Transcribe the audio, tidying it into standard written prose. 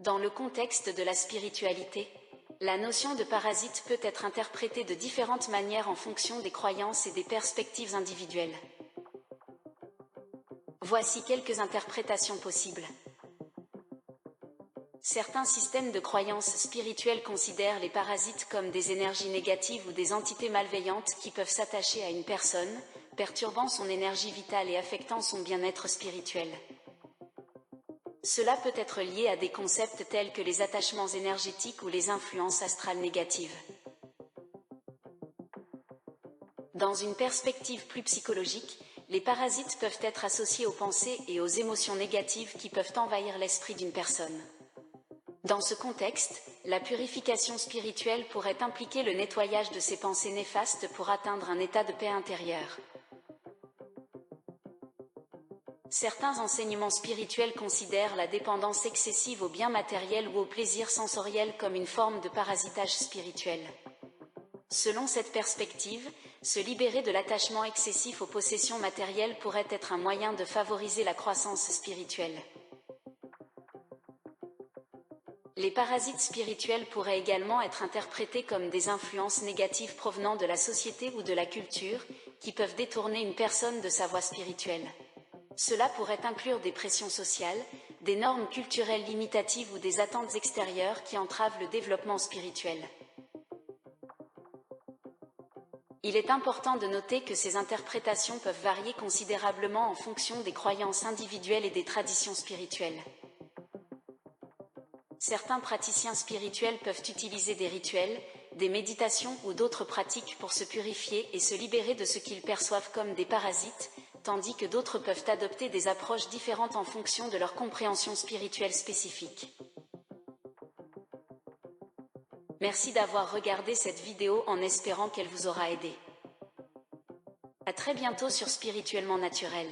Dans le contexte de la spiritualité, la notion de parasite peut être interprétée de différentes manières en fonction des croyances et des perspectives individuelles. Voici quelques interprétations possibles. Certains systèmes de croyances spirituelles considèrent les parasites comme des énergies négatives ou des entités malveillantes qui peuvent s'attacher à une personne, perturbant son énergie vitale et affectant son bien-être spirituel. Cela peut être lié à des concepts tels que les attachements énergétiques ou les influences astrales négatives. Dans une perspective plus psychologique, les parasites peuvent être associés aux pensées et aux émotions négatives qui peuvent envahir l'esprit d'une personne. Dans ce contexte, la purification spirituelle pourrait impliquer le nettoyage de ces pensées néfastes pour atteindre un état de paix intérieure. Certains enseignements spirituels considèrent la dépendance excessive aux biens matériels ou au plaisir sensoriel comme une forme de parasitage spirituel. Selon cette perspective, se libérer de l'attachement excessif aux possessions matérielles pourrait être un moyen de favoriser la croissance spirituelle. Les parasites spirituels pourraient également être interprétés comme des influences négatives provenant de la société ou de la culture, qui peuvent détourner une personne de sa voie spirituelle. Cela pourrait inclure des pressions sociales, des normes culturelles limitatives ou des attentes extérieures qui entravent le développement spirituel. Il est important de noter que ces interprétations peuvent varier considérablement en fonction des croyances individuelles et des traditions spirituelles. Certains praticiens spirituels peuvent utiliser des rituels, des méditations ou d'autres pratiques pour se purifier et se libérer de ce qu'ils perçoivent comme des parasites, tandis que d'autres peuvent adopter des approches différentes en fonction de leur compréhension spirituelle spécifique. Merci d'avoir regardé cette vidéo en espérant qu'elle vous aura aidé. À très bientôt sur Spirituellement Naturel.